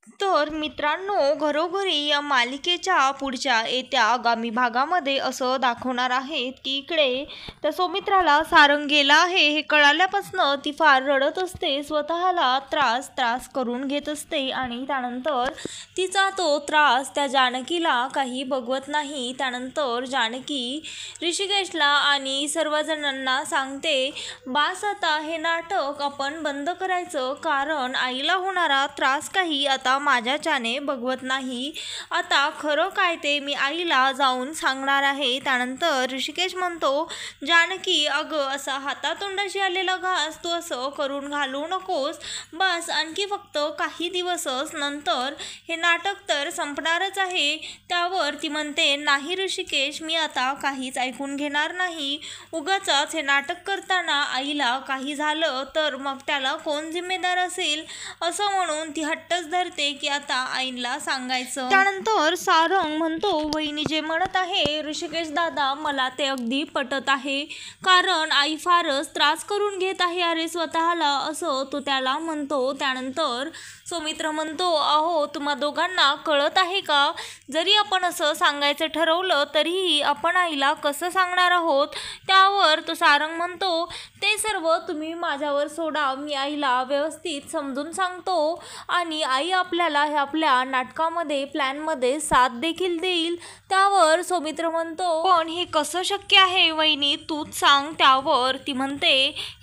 तर मित्रांनो, घरोघरी या मालिकेच्या पुढच्या येत्या आगामी भागामध्ये असं दाखवणार आहेत की इकडे त्या सौमित्राला सारंग गेला आहे हे कळाल्यापासनं ती फार रडत असते, स्वतःला त्रास करून घेत असते आणि त्यानंतर तिचा तो त्रास त्या जानकीला काही बघवत नाही. त्यानंतर जानकी ऋषिकेशला आणि सर्वजणांना सांगते, बास आता हे नाटक आपण बंद करायचं, कारण आईला होणारा त्रास काही आता माझ्याच्याने बघवत नाही. आता खरं काय ते मी आईला जाऊन सांगणार आहे. त्यानंतर ऋषिकेश म्हणतो, जानकी अगं असा हातातोंडाशी आलेला घास तू असं करून घालू नकोस. बस आणखी फक्त काही दिवसच, नंतर हे नाटक तर संपणारच आहे. त्यावर ती म्हणते, नाही ऋषिकेश, मी आता काहीच ऐकून घेणार नाही. उगाचच हे नाटक करताना आईला काही झालं तर मग त्याला कोण जिम्मेदार असेल, असं म्हणून ती हट्टच धरते की आता आईला सांगायचं. त्यानंतर सारंग म्हणतो, वहिनी जे म्हणत आहे ऋषिकेश दादा, मला ते अगदी पटत आहे, कारण आई फारच त्रास करून घेत आहे अरे स्वतःला, असं तो त्याला म्हणतो. त्यानंतर सौमित्र म्हणतो, अहो तुम्हा दोघांना कळत आहे का, जरी आपण असं सांगायचं ठरवलं तरीही आपण आईला कसं सांगणार आहोत. त्यावर तो सारंग म्हणतो, ते सर्व तुम्ही माझ्यावर सोडा, मी आईला व्यवस्थित समजून सांगतो आणि आई आपल्याला ह्या आपल्या नाटकामध्ये प्लॅनमध्ये साथ देखील देईल. त्यावर सौमित्र म्हणतो, पण हे कसं शक्य आहे वहिनी, तूच सांग. त्यावर ती म्हणते,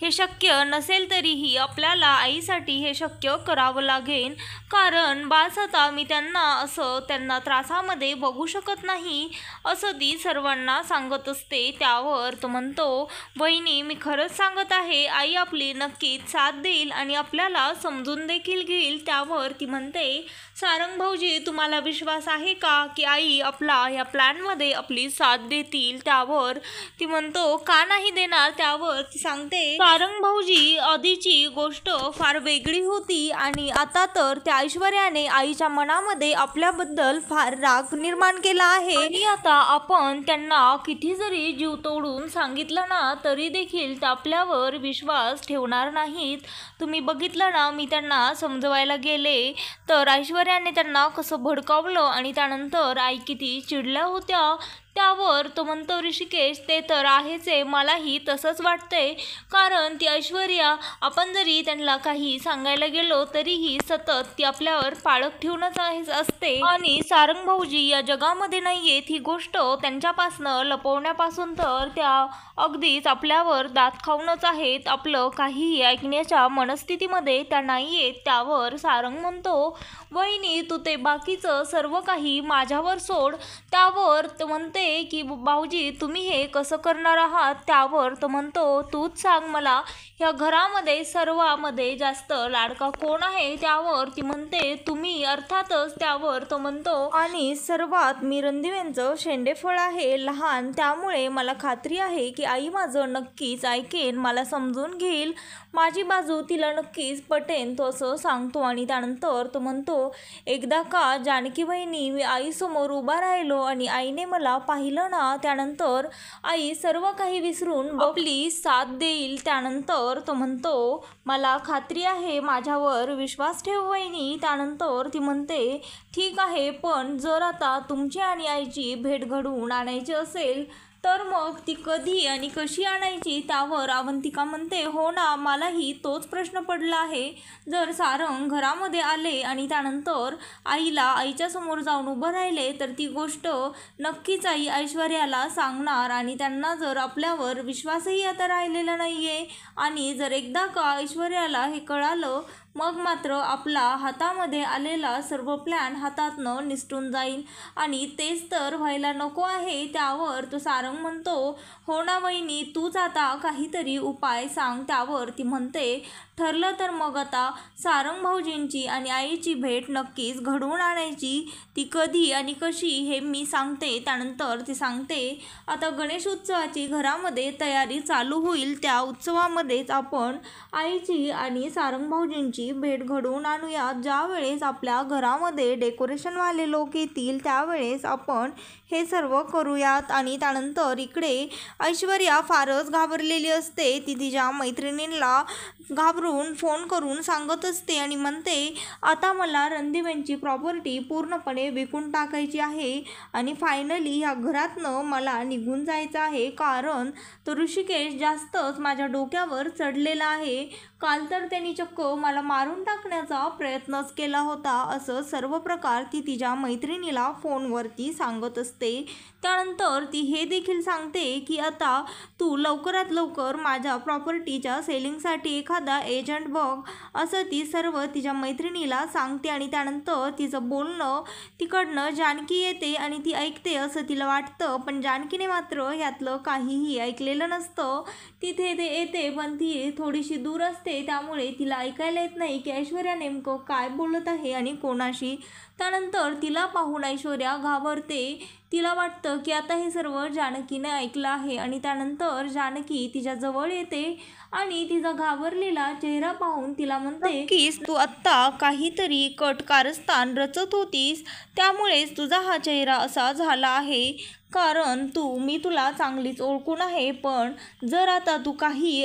हे शक्य नसेल तरीही आपल्याला आईसाठी हे शक्य करावं लागेल, कारण बास आता मी त्यांना त्रासामध्ये बघू शकत नाही, असं ती सर्वांना सांगत असते. त्यावर तो म्हणतो, वहिनी मी खरंच सांगत आहे, आई आपली नक्कीच साथ देईल आणि आपल्याला समजून देखील घेईल. त्यावर ती म्हणते, सारंग भाऊजी तुम्हाला विश्वास आहे का की आई आपला ह्या प्लॅनमध्ये आपली साथ देतील. त्यावर ती म्हणतो, का नाही देणार. त्यावर ती सांगते, सारंग भाऊजी आधीची गोष्ट फार वेगळी होती आणि आता तर त्या ऐश्वर्याने आईच्या मनामध्ये आपल्याबद्दल फार राग निर्माण केला आहे आणि आता आपण त्यांना किती जरी जीव तोडून सांगितलं ना तरी देखील त्या आपल्यावर विश्वास ठेवणार नाहीत. तुम्ही बघितलं ना, मी त्यांना समजवायला गेले तर ऐश्वर्याने त्यांना कसं भडकावलं आणि त्यानंतर आई किती चिडल्या होत्या. त्यावर तो म्हणतो, ऋषिकेश ते तर आहेच आहे, मलाही तसंच वाटतंय, कारण ती ऐश्वर्या आपण जरी त्यांना काही सांगायला गेलो तरीही सतत ती आपल्यावर पाळत ठेवूनच असते आणि सारंग भाऊजी या जगामध्ये नाही आहेत, ही गोष्ट त्यांच्यापासनं लपवण्यापासून तर त्या अगदीच आपल्यावर दात खाऊनच आहेत, आपलं काहीही ऐकण्याच्या मनस्थितीमध्ये त्या नाही आहेत. त्यावर सारंग म्हणतो, वहिनी तू ते बाकीचं सर्व काही माझ्यावर सोड. त्यावर तो म्हणते की भाऊजी तुम्ही हे कसं करणार आहात. त्यावर तो म्हणतो, तूच सांग मला, ह्या घरामध्ये सर्वांमध्ये जास्त लाडका कोण आहे. त्यावर ती म्हणते, तुम्ही अर्थातच. त्यावर तो म्हणतो, आणि सर्वात मी रणदिव्यांचं शेंडेफळ आहे, लहान, त्यामुळे मला खात्री आहे की आई माझं नक्कीच ऐकेन, मला समजून घेईल, माझी बाजू तिला नक्कीच पटेन, तो असं सांगतो. आणि त्यानंतर तो म्हणतो, एकदा का जानकी बहिणी मी आईसमोर उभा राहिलो आणि आईने मला पाहिलं ना, त्यानंतर आई सर्व काही विसरून आपली साथ देईल. त्यानंतर तो म्हणतो, मला खात्री आहे, माझ्यावर विश्वास ठेव वहिनी. त्यानंतर ती म्हणते, ठीक आहे, पण जर आता तुमची आणि आईची भेट घडवून आणायची असेल तर मग ती कधी आणि कशी आणायची. त्यावर अवंतिका म्हणते, हो ना, मलाही तोच प्रश्न पडला आहे. जर सारंग घरामध्ये आले आणि त्यानंतर आईला आईच्या समोर जाऊन उभं राहिले तर ती गोष्ट नक्कीच आई ऐश्वर्याला सांगणार आणि त्यांना जर आपल्यावर विश्वासही आता राहिलेला नाही आहे आणि जर एकदा का ऐश्वर्याला हे कळालं मग मात्र आपला हातामध्ये आलेला सर्व प्लॅन हातातनं निसटून जाईल आणि तेच तर व्हायला नको आहे. त्यावर तो सारंग म्हणतो, हो ना वहिनी, तूच आता काहीतरी उपाय सांग. त्यावर ती म्हणते, ठरलं तर मग आता सारंग भाऊजींची आणि आईची भेट नक्कीच घडवून आणायची, ती कधी आणि कशी हे मी सांगते. त्यानंतर ती सांगते, आता गणेश उत्सवाची घरामध्ये तयारी चालू होईल, त्या उत्सवामध्येच आपण आईची आणि सारंग भाऊजींची भेट घडवून आणूया. ज्या वेळेस आपल्या घरामध्ये डेकोरेशनवाले लोक येतील त्यावेळेस आपण हे सर्व करूयात. आणि त्यानंतर इकडे ऐश्वर्या फारच घाबरलेली असते, ती तिच्या मैत्रिणींना घाबरून घाबरून फोन करून सांगत असते आणि म्हणते आता मला रणदीप यांची प्रॉपर्टी पूर्णपणे विकून टाकायची आहे आणि फायनली ह्या घरातनं मला निघून जायचं आहे, कारण तो ऋषिकेश जास्तच माझ्या डोक्यावर चढलेला आहे. काल तर त्यांनी चक्क मला मारून टाकण्याचा प्रयत्नच केला होता. असं सर्व प्रकार ती तिच्या मैत्रिणीला फोनवरती सांगत असते. त्यानंतर ती हे देखील सांगते की आता तू लवकरात लवकर माझ्या प्रॉपर्टीच्या सेलिंगसाठी एखादा एजंट बघ, असं ती सर्व तिच्या मैत्रिणीला सांगते. आणि त्यानंतर तिचं बोलणं तिकडनं जानकी येते आणि ती ऐकते असं तिला वाटतं, पण जानकीने मात्र यातलं काहीही ऐकलेलं नसतं. तिथे ते येते पण ती थोडीशी दूर असते, त्यामुळे तिला ऐकायला येत नाही की ऐश्वर्या नेमकं काय बोलत आहे आणि कोणाशी. त्यानंतर तिला पाहून ऐश्वर्या घाबरते. तिला वाटतं की आता हे सर्व जानकीने ऐकलं आहे आणि त्यानंतर जानकी तिच्या जवळ येते आणि तिचा घाबरलेला चेहरा पाहून तिला म्हणते की तू आत्ता काहीतरी कट कारस्थान रचत होतीस, त्यामुळेच तुझा हा चेहरा असा झाला आहे, कारण मी तुला चांगलीच ओळखून आहे. पण जर आता तू काही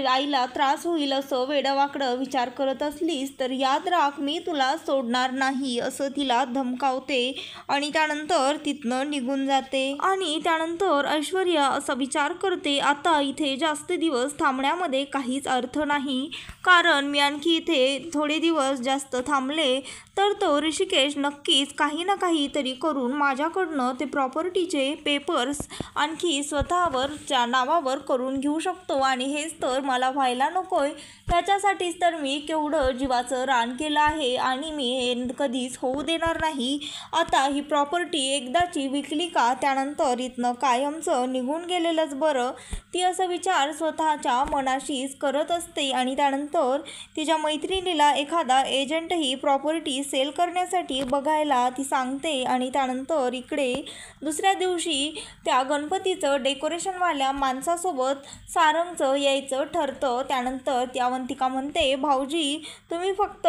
आईला त्रास होईल असं वेडवाकडं विचार करत असलीस तर याद राख, मी तुला सोडणार नाही, असं तिला धमकावते आणि त्यानंतर तिथनं निघून जाते. आणि त्यानंतर ऐश्वर्या असा विचार करते आता इथे जास्त दिवस थांबण्यामध्ये काहीच अर्थ नाही, कारण मी आणखी इथे थोडे दिवस जास्त थांबले तर तो ऋषिकेश नक्कीच काही ना काही तरी करून माझ्याकडनं ते प्रॉपर्टीचे पेपर्स आणखी स्वतःवरच्या नावावर करून घेऊ शकतो आणि हेच तर मला व्हायला नकोय. त्याच्यासाठीच तर मी केवढं जीवाचं रान केलं आहे आणि मी हे कधीच होऊ देणार नाही. आता ही प्रॉपर्टी एकदाची विकली का त्यानंतर इथनं कायमचं निघून गेलेलंच बरं, ती असं विचार स्वतःच्या मनाशीच करत असते. आणि त्यानंतर तिच्या मैत्रिणीला एखादा एजंटही प्रॉपर्टी सेल करण्यासाठी बघायला ती सांगते. आणि त्यानंतर इकडे दुसऱ्या दिवशी त्या गणपतीचं डेकोरेशनवाल्या माणसासोबत सारंगचं यायचं ठरतं. त्यानंतर ती अवंतिका म्हणते भाऊजी तुम्ही फक्त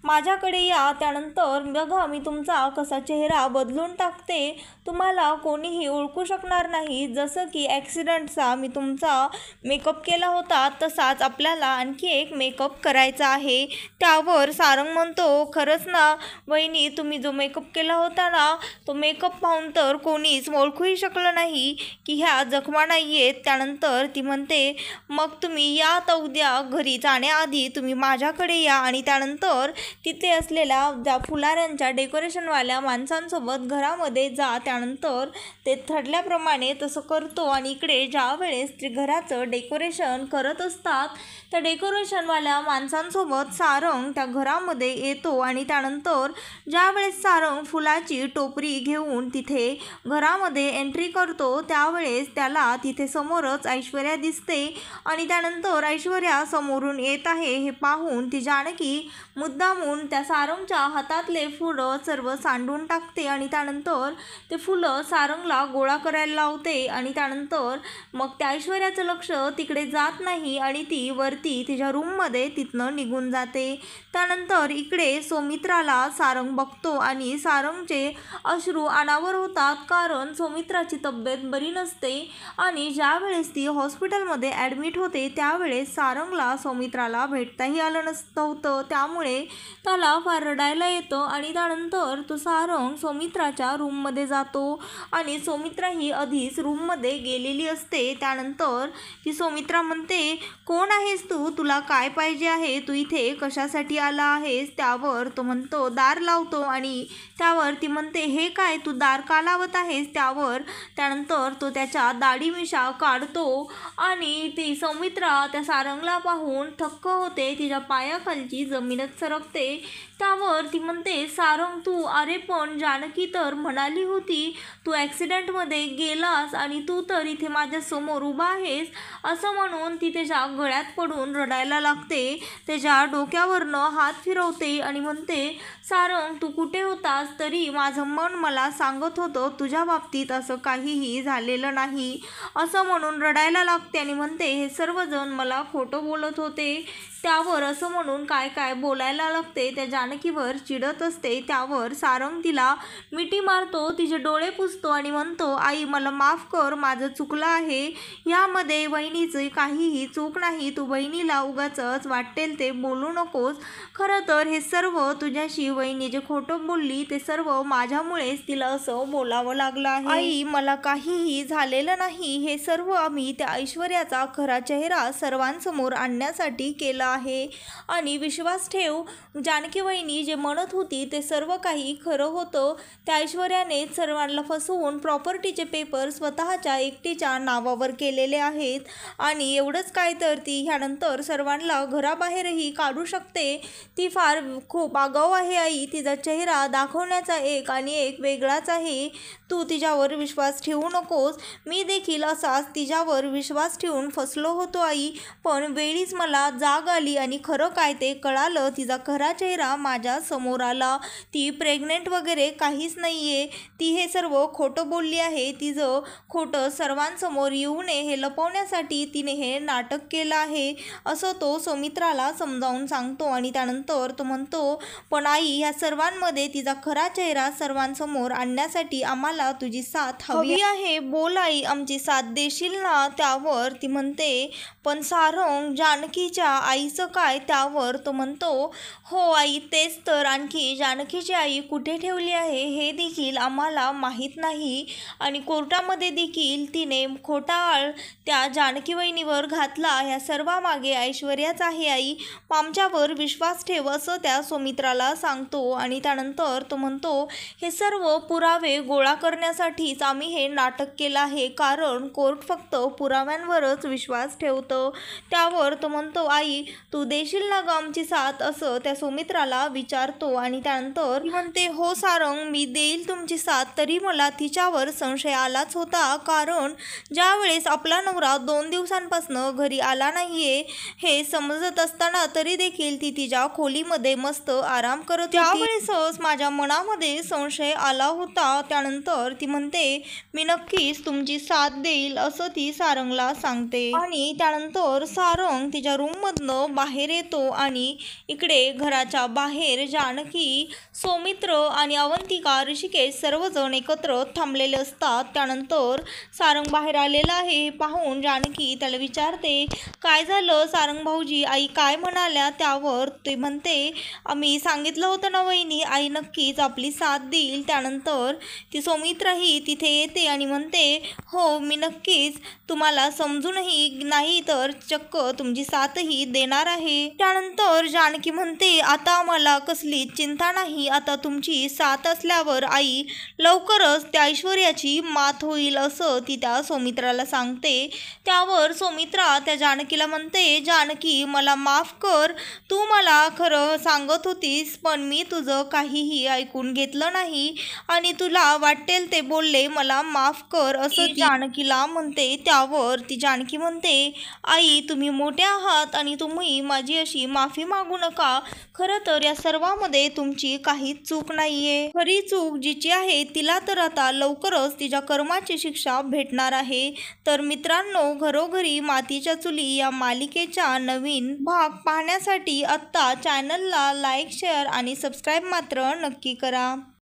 माझ्याकडे या, त्यानंतर बघा मी तुमचा कसा चेहरा बदलून टाकते, तुम्हाला कोणीही ओळखू शकणार नाही. जसं की ॲक्सिडेंटचा मी तुमचा मेकअप केला होता तसाच आपल्याला आणखी एक मेकअप करायचा आहे. त्यावर सारंग म्हणतो खरंच ना वहिनी, तुम्ही जो मेकअप केला होता ना तो मेकअप पाहून तर कोणीच ओळखूही शकलं नाही की ह्या जखमा नाही आहेत. त्यानंतर ती म्हणते मग तुम्ही या आता उद्या घरी जाण्याआधी तुम्ही माझ्याकडे या. आणि त्यानंतर तिथे असलेल्या ज्या फुलाऱ्यांच्या डेकोरेशनवाल्या माणसांसोबत घरामध्ये जा. त्यानंतर ते ठरल्याप्रमाणे तसं करतो आणि इकडे ज्या वेळेस ते घराचं डेकोरेशन करत असतात त्या डेकोरेशनवाल्या माणसांसोबत सारंग त्या घरामध्ये येतो. आणि त्यानंतर ज्या वेळेस सारंग फुलाची टोपरी घेऊन तिथे घरामध्ये एंट्री करतो त्यावेळेस त्याला तिथे समोरच ऐश्वर्या दिसते. आणि त्यानंतर ऐश्वर्या समोरून येत आहे हे पाहून ती जानकी मुद्दामून त्या सारंगच्या हातातले फुलं सर्व सांडून टाकते आणि त्यानंतर ते फुलं सारंगला गोळा करायला लावते. आणि त्यानंतर मग त्या ऐश्वर्याचं लक्ष तिकडे जात नाही आणि ती वरती तिच्या रूममध्ये तिथनं निघून जाते. त्यानंतर इकडे सौमित्राला सारंग बघतो आणि सारंगचे अश्रू अनावर होतात, कारण सौमित्राची तब्येत बरी नसते आणि ज्या वेळेस ती हॉस्पिटलमध्ये ॲडमिट होते त्यावेळेस सारंगला सौमित्राला भेटताही आलं नव्हतं, त्यामुळे त्याला फार रडायला येतं. आणि त्यानंतर तो सारंग सौमित्राच्या रूममध्ये जातो आणि सौमित्रा ही आधीच रूममध्ये गेलेली असते. त्यानंतर ती सौमित्रा म्हणते कोण आहेस तू, तुला काय पाहिजे आहे, तू इथे कशासाठी आला आहेस. त्यावर तो म्हणतो दार लावतो आणि त्यावर ती म्हणते हे काय तू दार का लावत आहेस. त्यानंतर तो त्याच्या दाढी मिशा काढतो आणि ती सौमित्रा त्या सारंगला पाहून थक्क होते, तिच्या पायाखालची जमीनच सरकते. त्यावर ती म्हणते सारंग तू, अरे पण जानकी तर म्हणाली होती तू ॲक्सिडेंटमध्ये गेलास आणि तू तर इथे माझ्यासमोर उभा आहेस, असं म्हणून ती त्याच्या गळ्यात पडून रडायला लागते. त्याच्या डोक्यावरनं हात फिरवते आणि म्हणते सारंग तू कुठे होतास, तरी माझं मन मला सांगत होतं तुझ्या बाबतीत असं काहीही झालेलं नाही, असं म्हणून रडायला लागते आणि म्हणते हे सर्वजण मला खोटं बोलत होते. त्यावर असं म्हणून काय काय बोलायला लागते. त्या जानकीवर चिडत असते. त्यावर सारंग तिला मिठी मारतो, तिचे डोळे पुसतो आणि म्हणतो, आई मला माफ कर, माझं चुकलं आहे. यामध्ये वहिनीची काहीही चूक नाही. तू बहिणीला उगाचच वाटेल ते बोलू नकोस. खरं तर हे सर्व तुझ्याशी वहिनी जे खोटं बोलली ते सर्व माझ्यामुळेच तिला असं बोलावं लागलं आहे. आई मला काहीही झालेलं नाही. हे सर्व आम्ही त्या ऐश्वर्याचा खरा चेहरा सर्वांसमोर आणण्यासाठी केलं आहे. आणि विश्वास ठेव, जानकी वहिनी जे म्हणत होती ते सर्व काही खरं होतं. त्या ऐश्वर्याने सर्वांना फसवून प्रॉपर्टीचे पेपर स्वतःच्या एकटीच्या नावावर केलेले आहेत. आणि एवढंच काय तर ती ह्यानंतर सर्वांना घराबाहेरही काढू शकते. ती फार खूप आगाऊ आहे आई. तिचा चेहरा दाखवण्याचा एक आणि एक वेगळाच आहे. तू तिच्यावर विश्वास ठेवू नकोस. मी देखील असाच तिच्यावर विश्वास ठेवून फसलो होतो आई. पण वेळीच मला जाग आली आणि खरं काय ते कळालं. तिचा खरा चेहरा माझ्या समोर आला. ती प्रेग्नेंट वगैरे काहीच नाहीये. ती हे सर्व खोटं बोलली आहे. तिचं खोटं सर्वांसमोर येऊ नये हे लपवण्यासाठी तिने हे नाटक केलं आहे, असं तो सौमित्राला समजावून सांगतो. आणि त्यानंतर तो म्हणतो, पण आई ह्या सर्वांमध्ये तिचा खरा चेहरा सर्वांसमोर आणण्यासाठी आम्हाला तुझी साथ हवी आहे. बोल आई, आमची साथ देशील ना? त्यावर ती म्हणते, पण सारंग जानकीच्या आईचं काय? त्यावर तो म्हणतो, हो आई तेच तर. आणखी जानकीची आई कुठे ठेवली आहे हे देखील आम्हाला माहीत नाही. आणि कोर्टामध्ये देखील तिने खोटा आळ त्या जानकी वहिनीवर घातला. ह्या सर्वामागे ऐश्वर्याच आहे आई. आमच्यावर विश्वास ठेव, असं त्या सौमित्राला सांगतो. आणि त्यानंतर तो म्हणतो, हे सर्व पुरावे गोळा करण्यासाठीच आम्ही हे नाटक केलं आहे. कारण कोर्ट फक्त पुराव्यांवरच विश्वास ठेवतं. त्यावर तो म्हणतो, आई तू देशील ना ग आमची साथ? असं त्या सौमित्राला विचारतो. आणि त्यानंतर म्हणते, हो सारंग मी देईल तुमची साथ. तरी मला तिच्यावर संशय आलाच होता. कारण ज्या वेळेस आपला नवरा 2 दिवसांपासून घरी आला नाहीये हे समजत असताना तरी देखील ती तिच्या खोलीमध्ये मस्त आराम करत होती. त्यावेळेसच माझ्या मनामध्ये संशय आला होता. त्यानंतर ती म्हणते, मी नक्कीच तुमची साथ देईल, असं ती सारंगला सांगते. आणि त्यानंतर सारंग तिच्या रूममधनं बाहेर येतो. आणि इकडे घराच्या बाहेर जानकी, सौमित्र आणि अवंतिका, ऋषिकेश सर्वजण एकत्र थांबलेले असतात. त्यानंतर सारंग बाहेर आलेला आहे हे पाहून जानकी त्याला विचारते, काय झालं सारंग भाऊजी? आई काय म्हणाल्या? त्यावर ते म्हणते, आम्ही सांगितलं होतं ना वहिनी, आई नक्कीच आपली साथ देईल. त्यानंतर ती सौमित्राही तिथे येते आणि म्हणते, हो मी नक्कीच तुम्हाला समजूनही नाही तर चक्क तुमची साथही देणार आहे. त्यानंतर जानकी म्हणते, आता आम्हाला कसली चिंता नाही. आता तुमची साथ असल्यावर आई लवकरच त्या ऐश्वर्याची मात होईल, असं ती त्या सौमित्राला सांगते. त्यावर सौमित्रा त्या जानकीला म्हणते, जानकी मला माफ कर. तू मला खरं सांगत होतीस पण मी तुझं काहीही ऐकून घेतलं नाही आणि तुला वाटेल ते बोलले. मला माफ कर, असं ती जानकीला म्हणते. त्यावर ती जानकी म्हणते, आई तुम्ही मोठे आहात आणि तुम्ही माझी अशी माफी मागू नका. खरं तर या सर्वामध्ये तुमची काहीच चूक नाहीये. खरी चूक जिची आहे तिला तर आता लवकरच तिच्या कर्माची शिक्षा भेटणार आहे. तर मित्रांनो, घरोघरी मातीच्या चुली या मालिकेचा नवीन भाग पाहण्यासाठी आत्ता चॅनलला लाईक, शेअर आणि सबस्क्राईब मात्र नक्की करा.